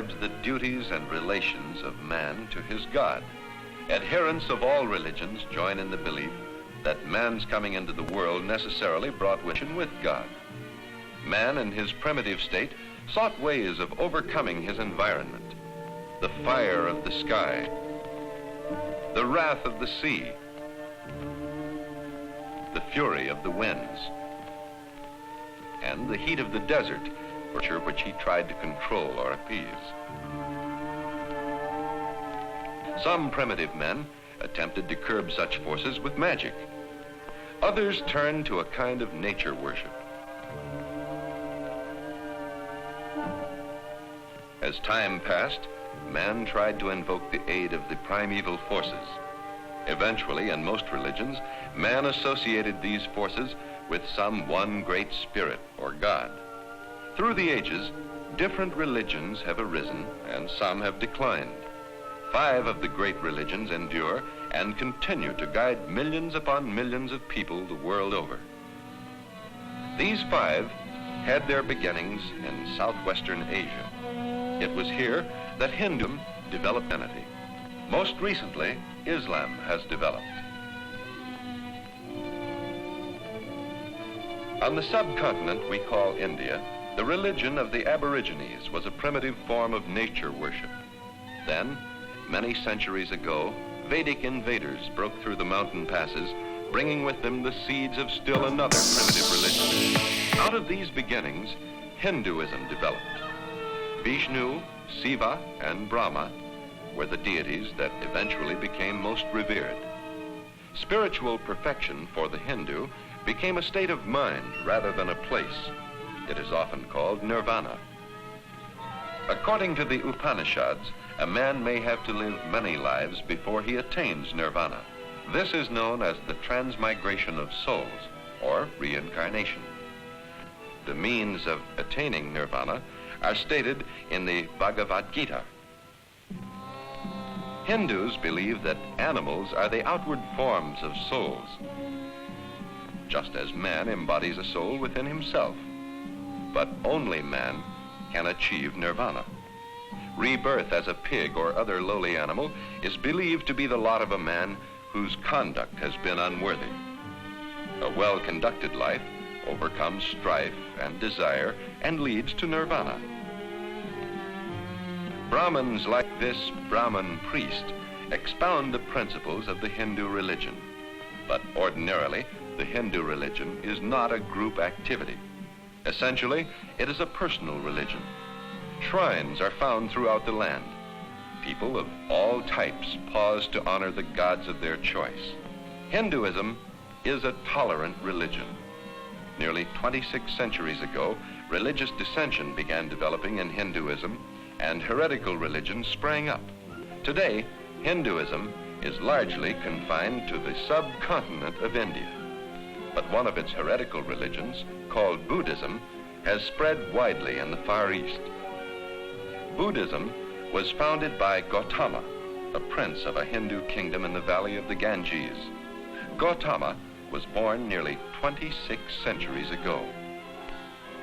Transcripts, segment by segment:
describes the duties and relations of man to his God. Adherents of all religions join in the belief that man's coming into the world necessarily brought relation with God. Man in his primitive state sought ways of overcoming his environment, the fire of the sky, the wrath of the sea, the fury of the winds, and the heat of the desert, which he tried to control or appease. Some primitive men attempted to curb such forces with magic. Others turned to a kind of nature worship. As time passed, man tried to invoke the aid of the primeval forces. Eventually, in most religions, man associated these forces with some one great spirit or God. Through the ages, different religions have arisen and some have declined. 5 of the great religions endure and continue to guide millions upon millions of people the world over. These 5 had their beginnings in southwestern Asia. It was here that Hinduism developed identity. Most recently, Islam has developed. On the subcontinent we call India, the religion of the Aborigines was a primitive form of nature worship. Then, many centuries ago, Vedic invaders broke through the mountain passes, bringing with them the seeds of still another primitive religion. Out of these beginnings, Hinduism developed. Vishnu, Shiva, and Brahma were the deities that eventually became most revered. Spiritual perfection for the Hindu became a state of mind rather than a place. It is often called nirvana. According to the Upanishads, a man may have to live many lives before he attains nirvana. This is known as the transmigration of souls, or reincarnation. The means of attaining nirvana are stated in the Bhagavad Gita. Hindus believe that animals are the outward forms of souls, just as man embodies a soul within himself. But only man can achieve nirvana. Rebirth as a pig or other lowly animal is believed to be the lot of a man whose conduct has been unworthy. A well-conducted life overcomes strife and desire and leads to nirvana. Brahmins like this Brahmin priest expound the principles of the Hindu religion. But ordinarily, the Hindu religion is not a group activity. Essentially, it is a personal religion. Shrines are found throughout the land. People of all types pause to honor the gods of their choice. Hinduism is a tolerant religion. Nearly 26 centuries ago, religious dissension began developing in Hinduism, and heretical religions sprang up. Today, Hinduism is largely confined to the subcontinent of India. But one of its heretical religions, called Buddhism, has spread widely in the Far East. Buddhism was founded by Gautama, a prince of a Hindu kingdom in the valley of the Ganges. Gautama was born nearly 26 centuries ago.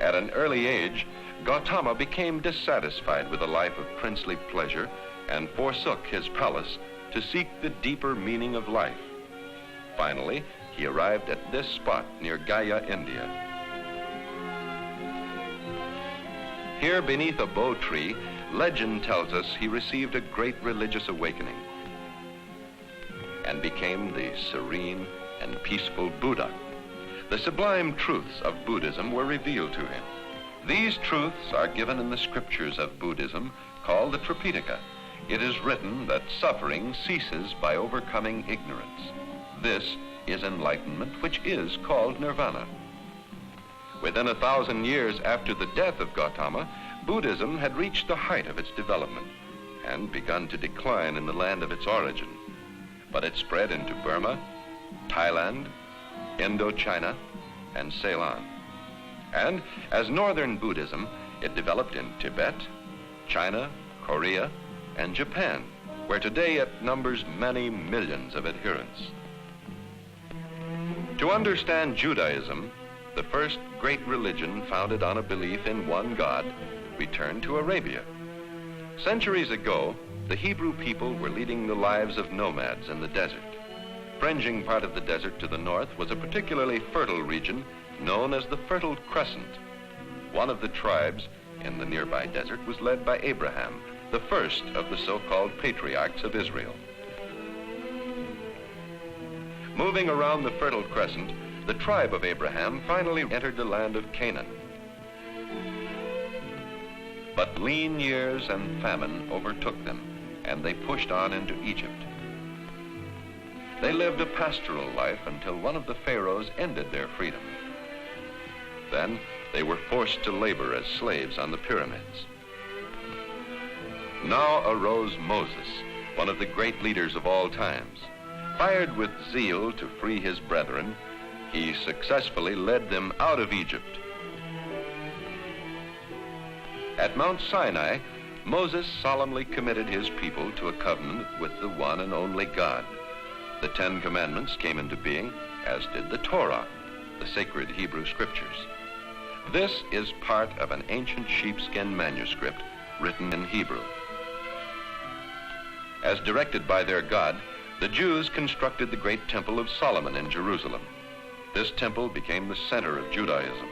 At an early age, Gautama became dissatisfied with a life of princely pleasure and forsook his palace to seek the deeper meaning of life. Finally, he arrived at this spot near Gaya, India. Here beneath a bo tree, legend tells us he received a great religious awakening and became the serene and peaceful Buddha. The sublime truths of Buddhism were revealed to him. These truths are given in the scriptures of Buddhism, called the Tripitaka. It is written that suffering ceases by overcoming ignorance. This is enlightenment, which is called nirvana. Within 1,000 years after the death of Gautama, Buddhism had reached the height of its development and begun to decline in the land of its origin. But it spread into Burma, Thailand, Indochina, and Ceylon. And as Northern Buddhism, it developed in Tibet, China, Korea, and Japan, where today it numbers many millions of adherents. To understand Judaism, the first great religion founded on a belief in one God, we turn to Arabia. Centuries ago, the Hebrew people were leading the lives of nomads in the desert. Fringing part of the desert to the north was a particularly fertile region known as the Fertile Crescent. One of the tribes in the nearby desert was led by Abraham, the first of the so-called patriarchs of Israel. Moving around the Fertile Crescent, the tribe of Abraham finally entered the land of Canaan. But lean years and famine overtook them, and they pushed on into Egypt. They lived a pastoral life until one of the pharaohs ended their freedom. Then they were forced to labor as slaves on the pyramids. Now arose Moses, one of the great leaders of all times. Fired with zeal to free his brethren, he successfully led them out of Egypt. At Mount Sinai, Moses solemnly committed his people to a covenant with the one and only God. The 10 Commandments came into being, as did the Torah, the sacred Hebrew scriptures. This is part of an ancient sheepskin manuscript written in Hebrew. As directed by their God, the Jews constructed the great Temple of Solomon in Jerusalem. This temple became the center of Judaism.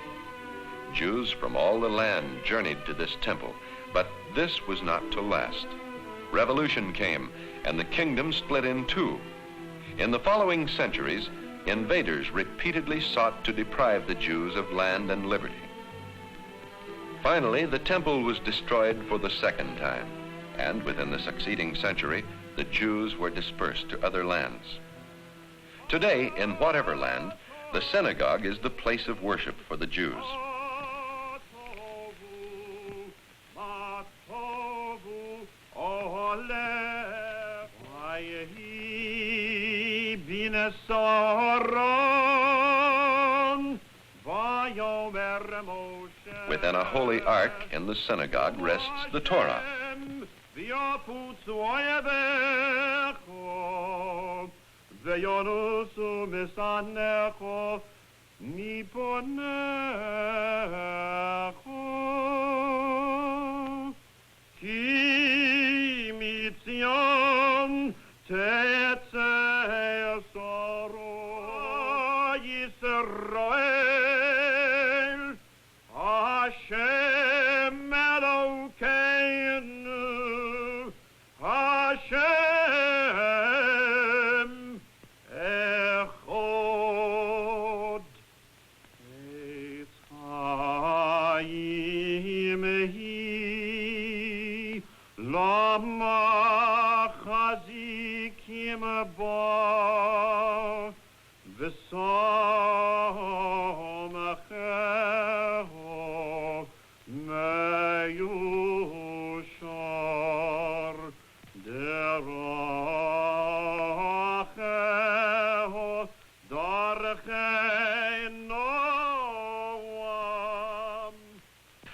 Jews from all the land journeyed to this temple, but this was not to last. Revolution came, and the kingdom split in two. In the following centuries, invaders repeatedly sought to deprive the Jews of land and liberty. Finally, the temple was destroyed for the second time, and within the succeeding century, the Jews were dispersed to other lands. Today, in whatever land, the synagogue is the place of worship for the Jews. Within a holy ark in the synagogue rests the Torah.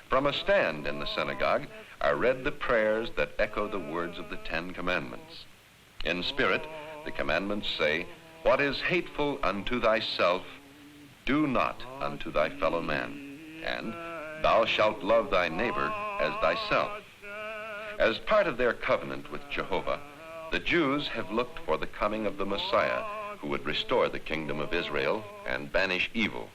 From a stand in the synagogue are read the prayers that echo the words of the 10 Commandments. In spirit, the commandments say, "What is hateful unto thyself, do not unto thy fellow man," and "Thou shalt love thy neighbor as thyself." As part of their covenant with Jehovah, the Jews have looked for the coming of the Messiah, who would restore the kingdom of Israel and banish evil.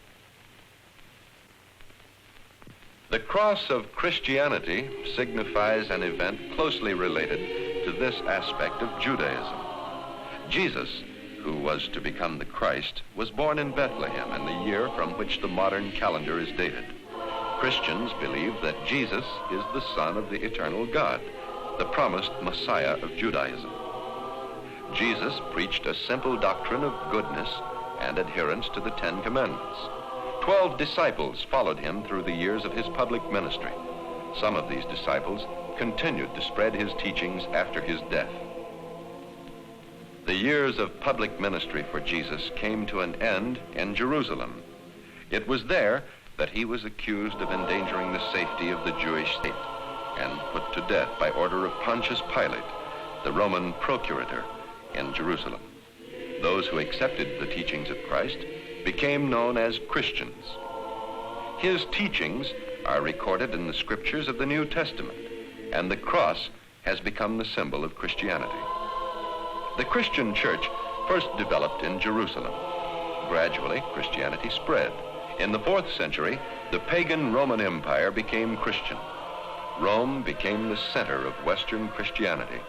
The cross of Christianity signifies an event closely related to this aspect of Judaism. Jesus, who was to become the Christ, was born in Bethlehem in the year from which the modern calendar is dated. Christians believe that Jesus is the Son of the eternal God, the promised Messiah of Judaism. Jesus preached a simple doctrine of goodness and adherence to the 10 Commandments. 12 disciples followed him through the years of his public ministry. Some of these disciples continued to spread his teachings after his death. The years of public ministry for Jesus came to an end in Jerusalem. It was there that he was accused of endangering the safety of the Jewish state and put to death by order of Pontius Pilate, the Roman procurator in Jerusalem. Those who accepted the teachings of Christ became known as Christians. His teachings are recorded in the scriptures of the New Testament, and the cross has become the symbol of Christianity. The Christian church first developed in Jerusalem. Gradually, Christianity spread. In the 4th century, the pagan Roman Empire became Christian. Rome became the center of Western Christianity.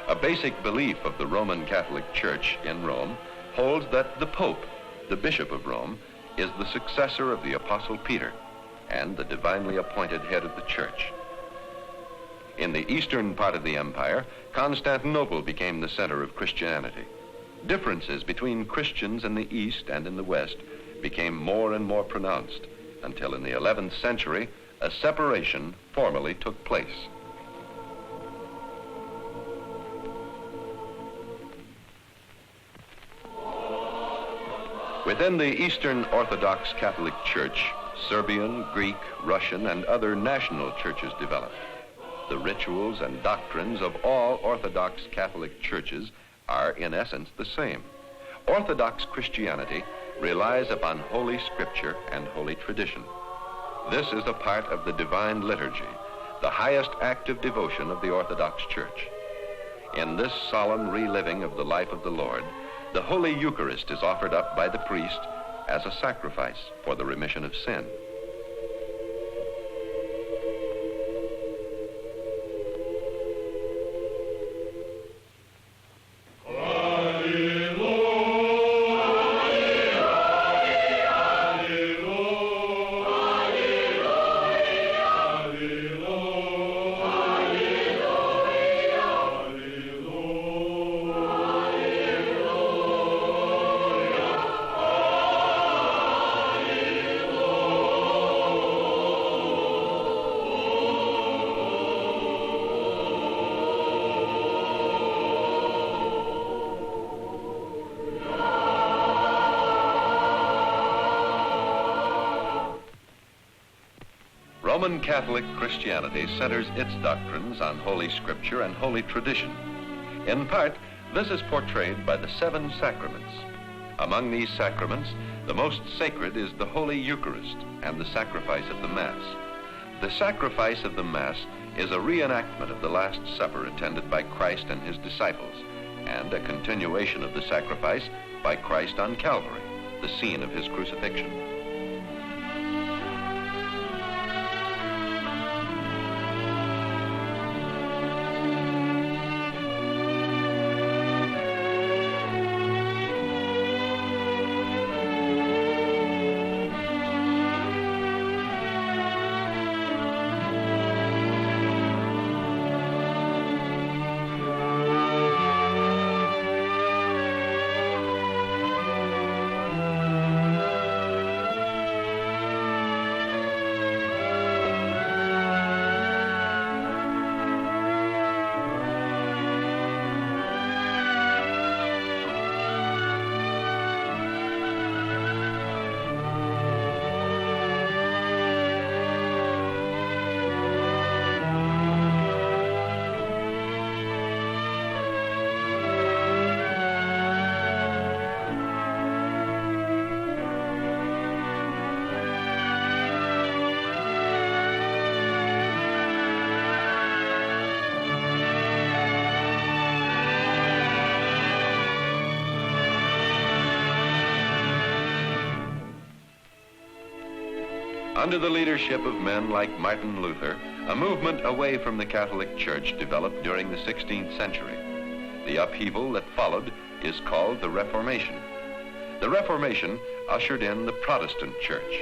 A basic belief of the Roman Catholic Church in Rome holds that the Pope, the Bishop of Rome, is the successor of the Apostle Peter and the divinely appointed head of the church. In the eastern part of the empire, Constantinople became the center of Christianity. Differences between Christians in the east and in the west became more and more pronounced until in the 11th century, a separation formally took place. Within the Eastern Orthodox Catholic Church, Serbian, Greek, Russian, and other national churches developed. The rituals and doctrines of all Orthodox Catholic churches are in essence the same. Orthodox Christianity relies upon Holy Scripture and Holy Tradition. This is a part of the divine liturgy, the highest act of devotion of the Orthodox Church. In this solemn reliving of the life of the Lord, the Holy Eucharist is offered up by the priest as a sacrifice for the remission of sin. Roman Catholic Christianity centers its doctrines on Holy Scripture and Holy Tradition. In part, this is portrayed by the 7 sacraments. Among these sacraments, the most sacred is the Holy Eucharist and the sacrifice of the Mass. The sacrifice of the Mass is a reenactment of the Last Supper attended by Christ and his disciples, and a continuation of the sacrifice by Christ on Calvary, the scene of his crucifixion. Under the leadership of men like Martin Luther, a movement away from the Catholic Church developed during the 16th century. The upheaval that followed is called the Reformation. The Reformation ushered in the Protestant Church.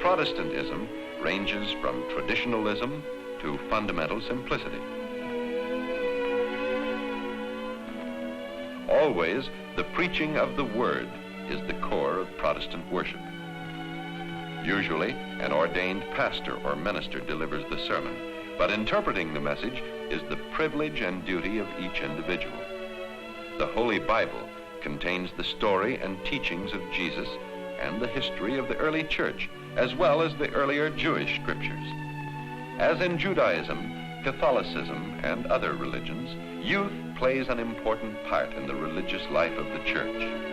Protestantism ranges from traditionalism to fundamental simplicity. Always, the preaching of the Word is the core of Protestant worship. Usually, an ordained pastor or minister delivers the sermon, but interpreting the message is the privilege and duty of each individual. The Holy Bible contains the story and teachings of Jesus and the history of the early church, as well as the earlier Jewish scriptures. As in Judaism, Catholicism, and other religions, youth plays an important part in the religious life of the church.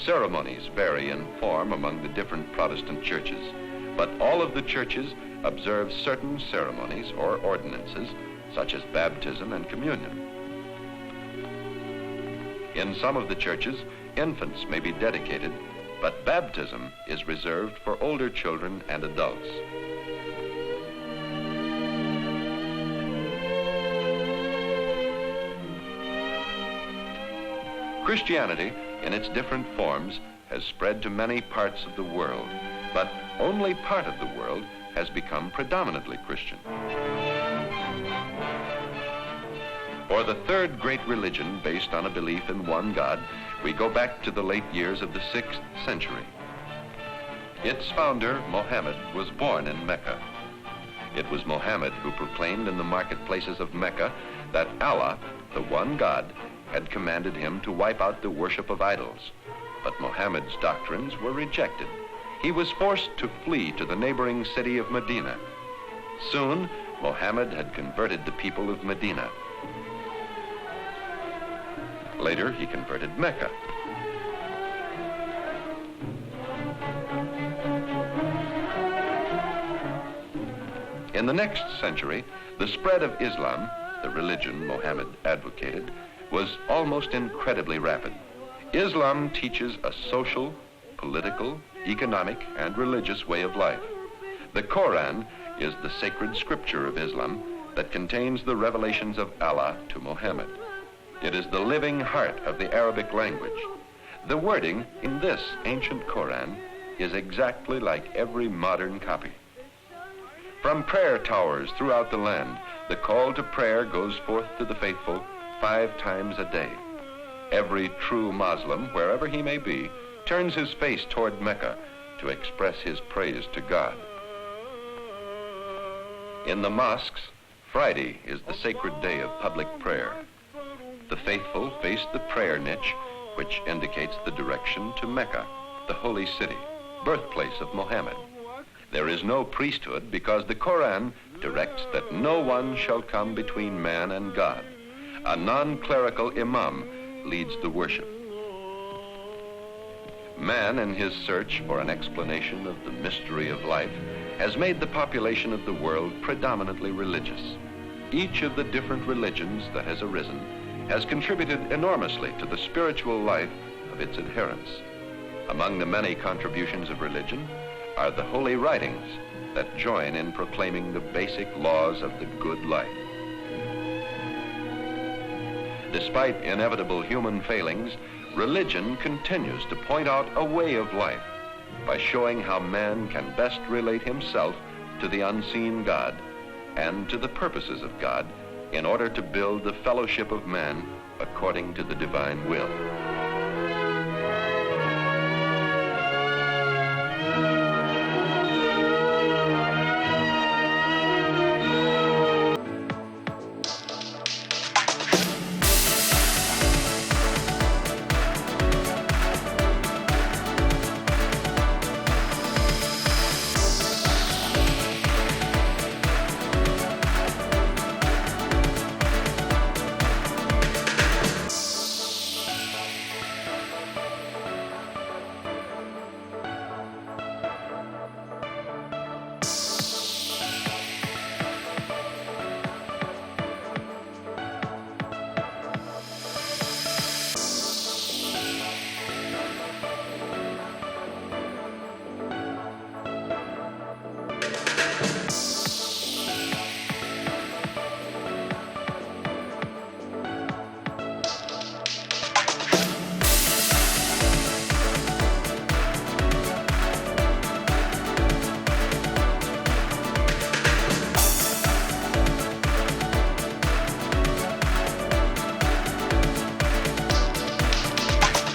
Ceremonies vary in form among the different Protestant churches, but all of the churches observe certain ceremonies or ordinances, such as baptism and communion. In some of the churches, infants may be dedicated, but baptism is reserved for older children and adults. Christianity, in its different forms, has spread to many parts of the world, but only part of the world has become predominantly Christian. For the third great religion based on a belief in one God, we go back to the late years of the 6th century. Its founder, Mohammed, was born in Mecca. It was Mohammed who proclaimed in the marketplaces of Mecca that Allah, the one God, had commanded him to wipe out the worship of idols. But Mohammed's doctrines were rejected. He was forced to flee to the neighboring city of Medina. Soon, Mohammed had converted the people of Medina. Later, he converted Mecca. In the next century, the spread of Islam, the religion Mohammed advocated, was almost incredibly rapid. Islam teaches a social, political, economic, and religious way of life. The Quran is the sacred scripture of Islam that contains the revelations of Allah to Mohammed. It is the living heart of the Arabic language. The wording in this ancient Quran is exactly like every modern copy. From prayer towers throughout the land, the call to prayer goes forth to the faithful 5 times a day. Every true Muslim, wherever he may be, turns his face toward Mecca to express his praise to God. In the mosques, Friday is the sacred day of public prayer. The faithful face the prayer niche, which indicates the direction to Mecca, the holy city, birthplace of Mohammed. There is no priesthood because the Quran directs that no one shall come between man and God. A non-clerical imam leads the worship. Man, in his search for an explanation of the mystery of life, has made the population of the world predominantly religious. Each of the different religions that has arisen has contributed enormously to the spiritual life of its adherents. Among the many contributions of religion are the holy writings that join in proclaiming the basic laws of the good life. Despite inevitable human failings, religion continues to point out a way of life by showing how man can best relate himself to the unseen God and to the purposes of God in order to build the fellowship of man according to the divine will.